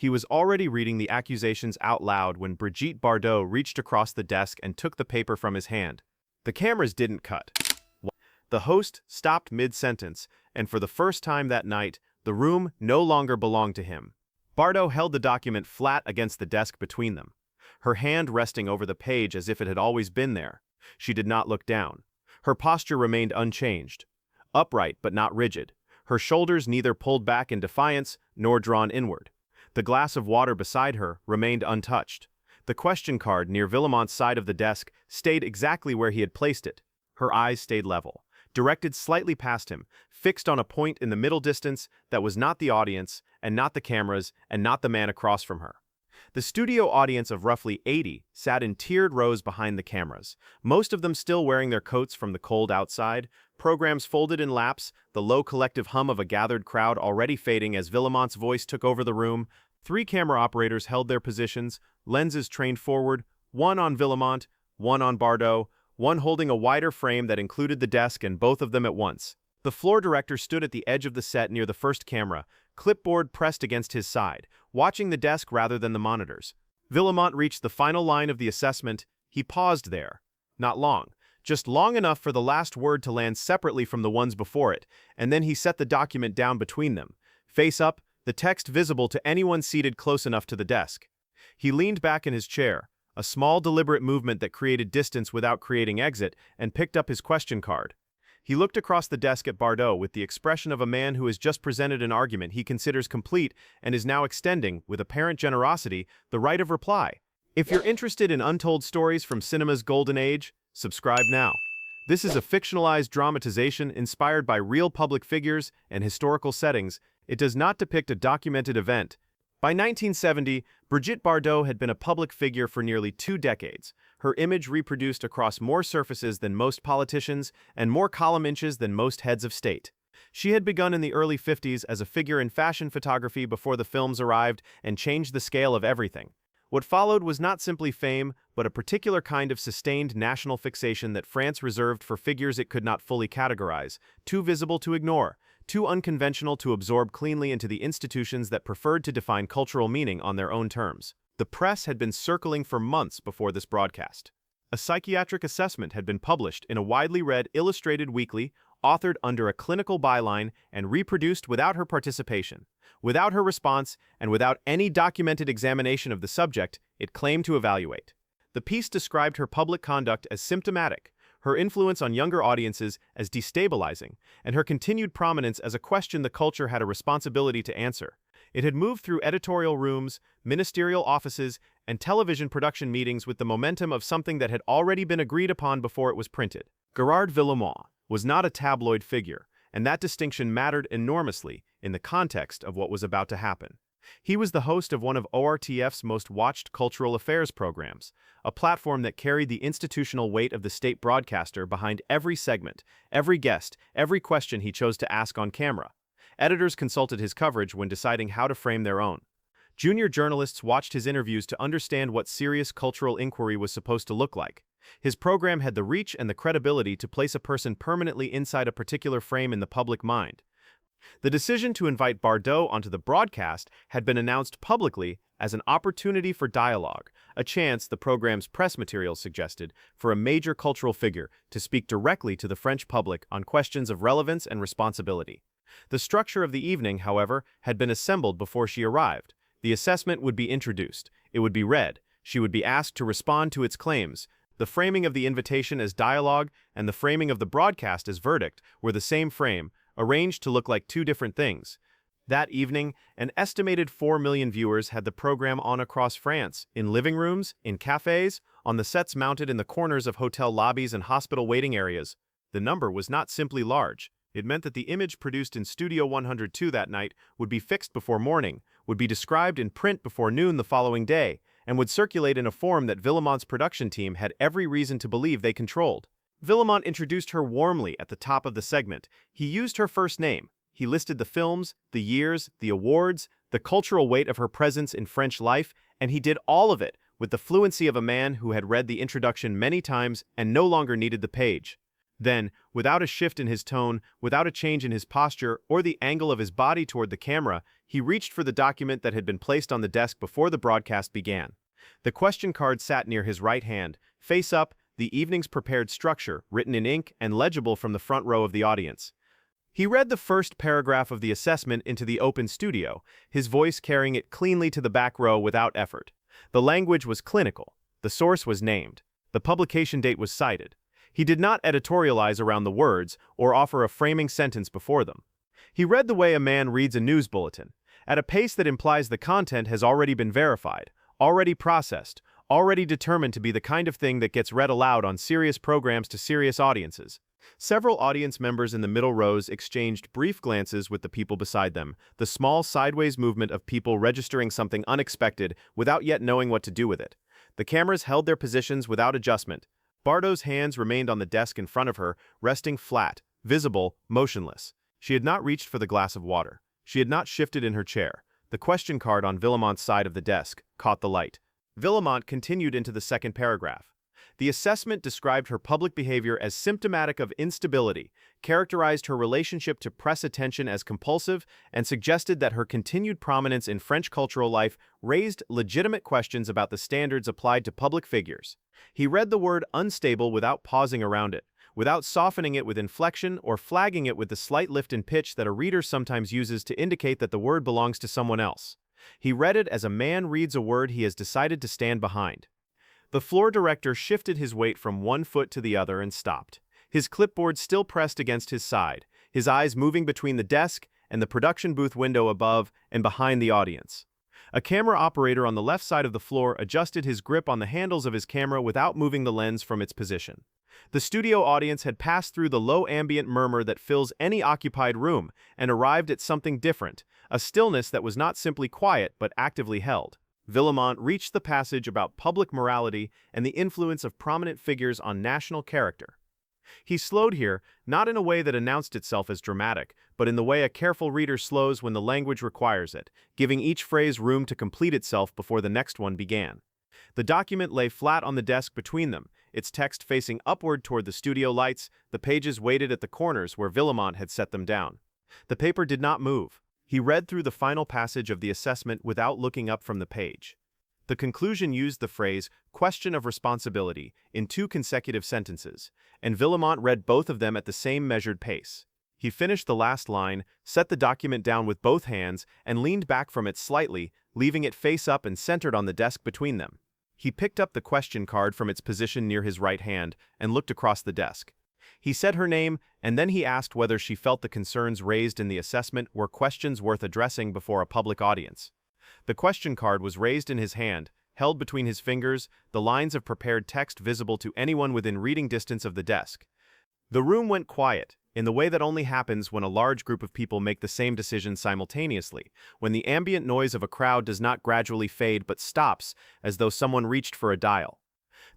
He was already reading the accusations out loud when Brigitte Bardot reached across the desk and took the paper from his hand. The cameras didn't cut. The host stopped mid-sentence, and for the first time that night, the room no longer belonged to him. Bardot held the document flat against the desk between them, her hand resting over the page as if it had always been there. She did not look down. Her posture remained unchanged, upright but not rigid, her shoulders neither pulled back in defiance nor drawn inward. The glass of water beside her remained untouched. The question card near Villemont's side of the desk stayed exactly where he had placed it. Her eyes stayed level, directed slightly past him, fixed on a point in the middle distance that was not the audience, and not the cameras, and not the man across from her. The studio audience of roughly 80 sat in tiered rows behind the cameras, most of them still wearing their coats from the cold outside, programs folded in laps, the low collective hum of a gathered crowd already fading as Villemont's voice took over the room. 3 camera operators held their positions, lenses trained forward, one on Villemont, one on Bardot, one holding a wider frame that included the desk and both of them at once. The floor director stood at the edge of the set near the first camera, clipboard pressed against his side, watching the desk rather than the monitors. Villemont reached the final line of the assessment. He paused there. Not long, just long enough for the last word to land separately from the ones before it, and then he set the document down between them, face up, the text visible to anyone seated close enough to the desk. He leaned back in his chair, a small deliberate movement that created distance without creating exit, and picked up his question card. He looked across the desk at Bardot with the expression of a man who has just presented an argument he considers complete and is now extending, with apparent generosity, the right of reply. If you're interested in untold stories from cinema's golden age, subscribe now. This is a fictionalized dramatization inspired by real public figures and historical settings. It does not depict a documented event. By 1970, Brigitte Bardot had been a public figure for nearly 2 decades, her image reproduced across more surfaces than most politicians and more column inches than most heads of state. She had begun in the early 50s as a figure in fashion photography before the films arrived and changed the scale of everything. What followed was not simply fame, but a particular kind of sustained national fixation that France reserved for figures it could not fully categorize, too visible to ignore, too unconventional to absorb cleanly into the institutions that preferred to define cultural meaning on their own terms. The press had been circling for months before this broadcast. A psychiatric assessment had been published in a widely read illustrated weekly, authored under a clinical byline and reproduced without her participation. Without her response, and without any documented examination of the subject it claimed to evaluate. The piece described her public conduct as symptomatic, her influence on younger audiences as destabilizing, and her continued prominence as a question the culture had a responsibility to answer. It had moved through editorial rooms, ministerial offices, and television production meetings with the momentum of something that had already been agreed upon before it was printed. Gérard Villemont was not a tabloid figure, and that distinction mattered enormously in the context of what was about to happen. He was the host of one of ORTF's most watched cultural affairs programs, a platform that carried the institutional weight of the state broadcaster behind every segment, every guest, every question he chose to ask on camera. Editors consulted his coverage when deciding how to frame their own. Junior journalists watched his interviews to understand what serious cultural inquiry was supposed to look like. His program had the reach and the credibility to place a person permanently inside a particular frame in the public mind. The decision to invite Bardot onto the broadcast had been announced publicly as an opportunity for dialogue, a chance, the program's press materials suggested, for a major cultural figure to speak directly to the French public on questions of relevance and responsibility. The structure of the evening, however, had been assembled before she arrived. The assessment would be introduced, it would be read, she would be asked to respond to its claims. The framing of the invitation as dialogue and the framing of the broadcast as verdict were the same frame, arranged to look like 2 different things. That evening, an estimated 4 million viewers had the program on across France, in living rooms, in cafes, on the sets mounted in the corners of hotel lobbies and hospital waiting areas. The number was not simply large. It meant that the image produced in Studio 102 that night would be fixed before morning, would be described in print before noon the following day, and would circulate in a form that Villemont's production team had every reason to believe they controlled. Villemont introduced her warmly at the top of the segment. He used her first name. He listed the films, the years, the awards, the cultural weight of her presence in French life, and he did all of it with the fluency of a man who had read the introduction many times and no longer needed the page. Then, without a shift in his tone, without a change in his posture or the angle of his body toward the camera, he reached for the document that had been placed on the desk before the broadcast began. The question card sat near his right hand, face up, the evening's prepared structure, written in ink and legible from the front row of the audience. He read the first paragraph of the assessment into the open studio, his voice carrying it cleanly to the back row without effort. The language was clinical. The source was named. The publication date was cited. He did not editorialize around the words or offer a framing sentence before them. He read the way a man reads a news bulletin, at a pace that implies the content has already been verified, already processed, already determined to be the kind of thing that gets read aloud on serious programs to serious audiences. Several audience members in the middle rows exchanged brief glances with the people beside them, the small sideways movement of people registering something unexpected without yet knowing what to do with it. The cameras held their positions without adjustment. Bardot's hands remained on the desk in front of her, resting flat, visible, motionless. She had not reached for the glass of water. She had not shifted in her chair. The question card on Villemont's side of the desk caught the light. Villemont continued into the second paragraph. The assessment described her public behavior as symptomatic of instability, characterized her relationship to press attention as compulsive, and suggested that her continued prominence in French cultural life raised legitimate questions about the standards applied to public figures. He read the word unstable without pausing around it, without softening it with inflection or flagging it with the slight lift in pitch that a reader sometimes uses to indicate that the word belongs to someone else. He read it as a man reads a word he has decided to stand behind. The floor director shifted his weight from one foot to the other and stopped, his clipboard still pressed against his side, his eyes moving between the desk and the production booth window above and behind the audience. A camera operator on the left side of the floor adjusted his grip on the handles of his camera without moving the lens from its position. The studio audience had passed through the low ambient murmur that fills any occupied room and arrived at something different, a stillness that was not simply quiet but actively held. Villemont reached the passage about public morality and the influence of prominent figures on national character. He slowed here, not in a way that announced itself as dramatic, but in the way a careful reader slows when the language requires it, giving each phrase room to complete itself before the next one began. The document lay flat on the desk between them, its text facing upward toward the studio lights, the pages weighted at the corners where Villemont had set them down. The paper did not move. He read through the final passage of the assessment without looking up from the page. The conclusion used the phrase, question of responsibility, in 2 consecutive sentences, and Villemont read both of them at the same measured pace. He finished the last line, set the document down with both hands, and leaned back from it slightly, leaving it face up and centered on the desk between them. He picked up the question card from its position near his right hand and looked across the desk. He said her name, and then he asked whether she felt the concerns raised in the assessment were questions worth addressing before a public audience. The question card was raised in his hand, held between his fingers, the lines of prepared text visible to anyone within reading distance of the desk. The room went quiet, in the way that only happens when a large group of people make the same decision simultaneously, when the ambient noise of a crowd does not gradually fade but stops, as though someone reached for a dial.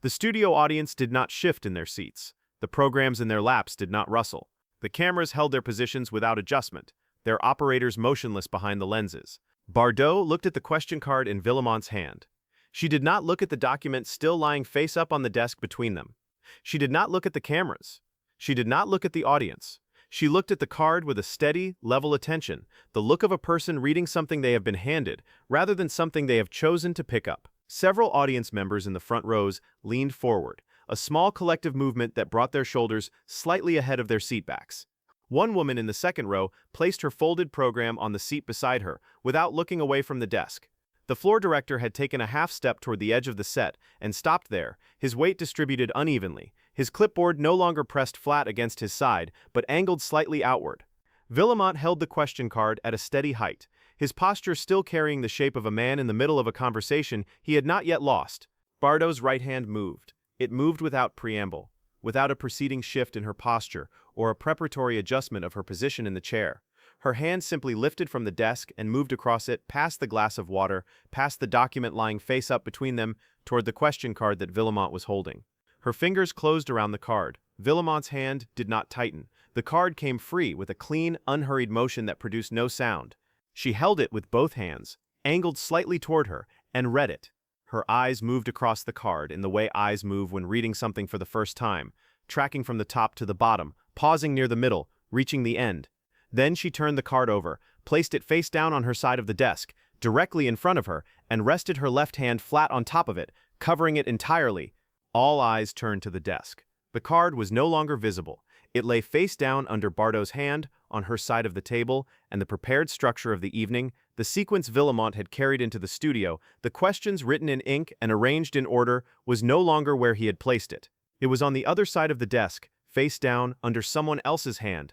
The studio audience did not shift in their seats. The programs in their laps did not rustle. The cameras held their positions without adjustment, their operators motionless behind the lenses. Bardot looked at the question card in Villemont's hand. She did not look at the document still lying face up on the desk between them. She did not look at the cameras. She did not look at the audience. She looked at the card with a steady, level attention, the look of a person reading something they have been handed, rather than something they have chosen to pick up. Several audience members in the front rows leaned forward, a small collective movement that brought their shoulders slightly ahead of their seatbacks. One woman in the second row placed her folded program on the seat beside her, without looking away from the desk. The floor director had taken a half step toward the edge of the set and stopped there, his weight distributed unevenly, his clipboard no longer pressed flat against his side, but angled slightly outward. Villemont held the question card at a steady height, his posture still carrying the shape of a man in the middle of a conversation he had not yet lost. Bardot's right hand moved. It moved without preamble, without a preceding shift in her posture or a preparatory adjustment of her position in the chair. Her hand simply lifted from the desk and moved across it, past the glass of water, past the document lying face up between them, toward the question card that Villemont was holding. Her fingers closed around the card. Villemont's hand did not tighten. The card came free with a clean, unhurried motion that produced no sound. She held it with both hands, angled slightly toward her, and read it. Her eyes moved across the card in the way eyes move when reading something for the first time, tracking from the top to the bottom, pausing near the middle, reaching the end. Then she turned the card over, placed it face down on her side of the desk, directly in front of her, and rested her left hand flat on top of it, covering it entirely. All eyes turned to the desk. The card was no longer visible. It lay face down under Bardot's hand, on her side of the table, and the prepared structure of the evening, the sequence Villemont had carried into the studio, the questions written in ink and arranged in order, was no longer where he had placed it. It was on the other side of the desk, face down, under someone else's hand.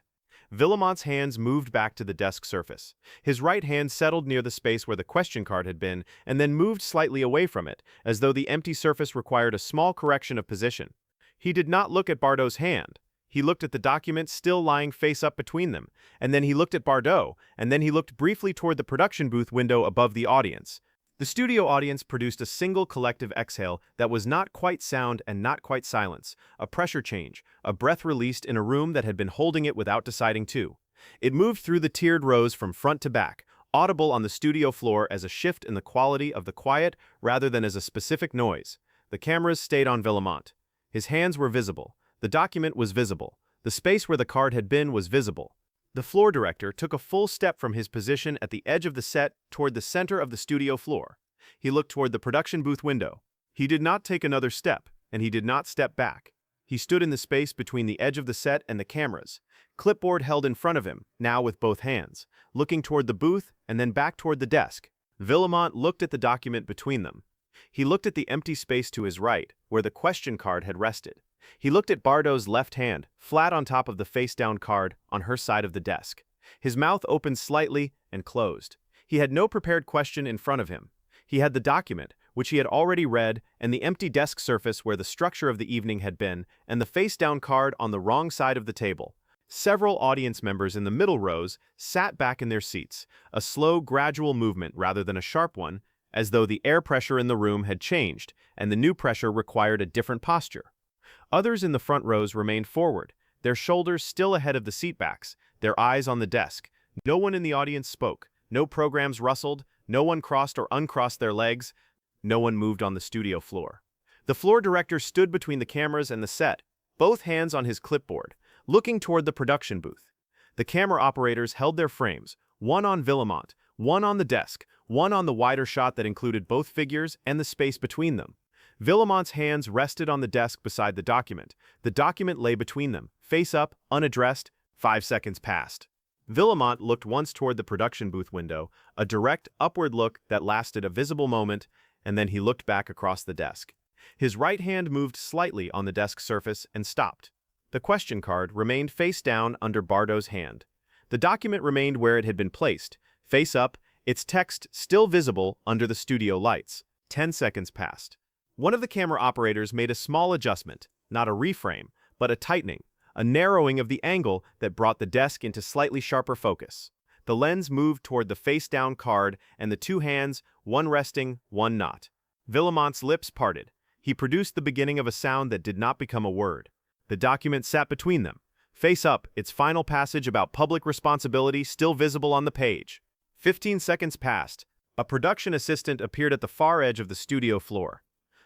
Villemont's hands moved back to the desk surface. His right hand settled near the space where the question card had been, and then moved slightly away from it, as though the empty surface required a small correction of position. He did not look at Bardot's hand. He looked at the document still lying face up between them, and then he looked at Bardot, and then he looked briefly toward the production booth window above the audience. The studio audience produced a single collective exhale that was not quite sound and not quite silence, a pressure change, a breath released in a room that had been holding it without deciding to. It moved through the tiered rows from front to back, audible on the studio floor as a shift in the quality of the quiet rather than as a specific noise. The cameras stayed on Villemont. His hands were visible. The document was visible. The space where the card had been was visible. The floor director took a full step from his position at the edge of the set toward the center of the studio floor. He looked toward the production booth window. He did not take another step, and he did not step back. He stood in the space between the edge of the set and the cameras, clipboard held in front of him, now with both hands, looking toward the booth and then back toward the desk. Villemont looked at the document between them. He looked at the empty space to his right, where the question card had rested. He looked at Bardot's left hand, flat on top of the face-down card, on her side of the desk. His mouth opened slightly and closed. He had no prepared question in front of him. He had the document, which he had already read, and the empty desk surface where the structure of the evening had been, and the face-down card on the wrong side of the table. Several audience members in the middle rows sat back in their seats, a slow, gradual movement rather than a sharp one, as though the air pressure in the room had changed, and the new pressure required a different posture. Others in the front rows remained forward, their shoulders still ahead of the seatbacks, their eyes on the desk. No one in the audience spoke. No programs rustled. No one crossed or uncrossed their legs. No one moved on the studio floor. The floor director stood between the cameras and the set, both hands on his clipboard, looking toward the production booth. The camera operators held their frames, one on Villemont, one on the desk, one on the wider shot that included both figures and the space between them. Villemont's hands rested on the desk beside the document. The document lay between them, face up, unaddressed. 5 seconds passed. Villemont looked once toward the production booth window, a direct, upward look that lasted a visible moment, and then he looked back across the desk. His right hand moved slightly on the desk surface and stopped. The question card remained face down under Bardot's hand. The document remained where it had been placed, face up, its text still visible under the studio lights. 10 seconds passed. One of the camera operators made a small adjustment, not a reframe, but a tightening, a narrowing of the angle that brought the desk into slightly sharper focus. The lens moved toward the face-down card and the two hands, one resting, one not. Villemont's lips parted. He produced the beginning of a sound that did not become a word. The document sat between them, face up, its final passage about public responsibility still visible on the page. 15 seconds passed. A production assistant appeared at the far edge of the studio floor,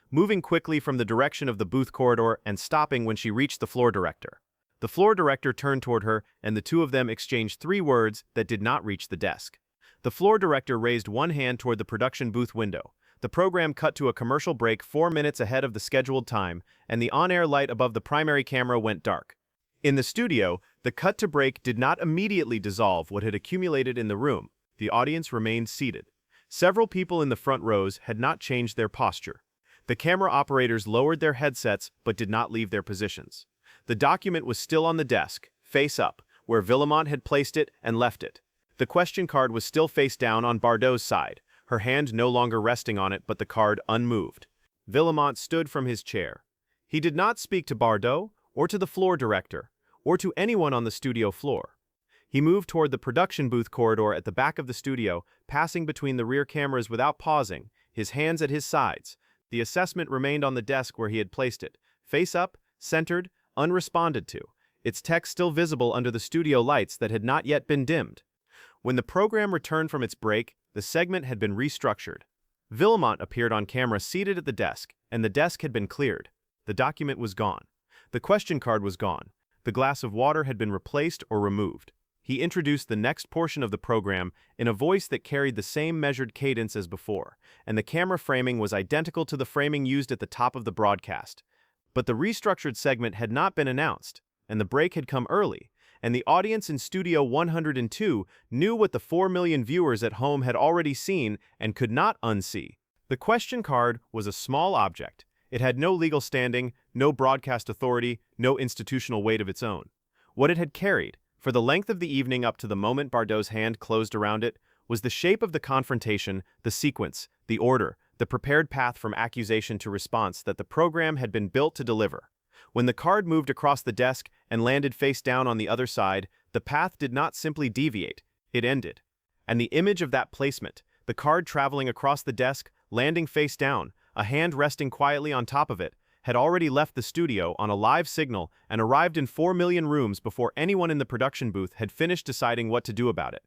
moving quickly from the direction of the booth corridor and stopping when she reached the floor director. The floor director turned toward her, and the two of them exchanged 3 words that did not reach the desk. The floor director raised one hand toward the production booth window. The program cut to a commercial break 4 minutes ahead of the scheduled time, and the on-air light above the primary camera went dark. In the studio, the cut to break did not immediately dissolve what had accumulated in the room. The audience remained seated. Several people in the front rows had not changed their posture. The camera operators lowered their headsets but did not leave their positions. The document was still on the desk, face up, where Villemont had placed it and left it. The question card was still face down on Bardot's side, her hand no longer resting on it but the card unmoved. Villemont stood from his chair. He did not speak to Bardot, or to the floor director, or to anyone on the studio floor. He moved toward the production booth corridor at the back of the studio, passing between the rear cameras without pausing, his hands at his sides. The assessment remained on the desk where he had placed it, face up, centered, unresponded to, its text still visible under the studio lights that had not yet been dimmed. When the program returned from its break, the segment had been restructured. Villemont appeared on camera seated at the desk, and the desk had been cleared. The document was gone. The question card was gone. The glass of water had been replaced or removed. He introduced the next portion of the program in a voice that carried the same measured cadence as before, and the camera framing was identical to the framing used at the top of the broadcast. But the restructured segment had not been announced, and the break had come early, and the audience in Studio 102 knew what the 4 million viewers at home had already seen and could not unsee. The question card was a small object. It had no legal standing, no broadcast authority, no institutional weight of its own. What it had carried, for the length of the evening up to the moment Bardot's hand closed around it, was the shape of the confrontation, the sequence, the order, the prepared path from accusation to response that the program had been built to deliver. When the card moved across the desk and landed face down on the other side, the path did not simply deviate, it ended. And the image of that placement, the card traveling across the desk, landing face down, a hand resting quietly on top of it, had already left the studio on a live signal and arrived in 4 million rooms before anyone in the production booth had finished deciding what to do about it.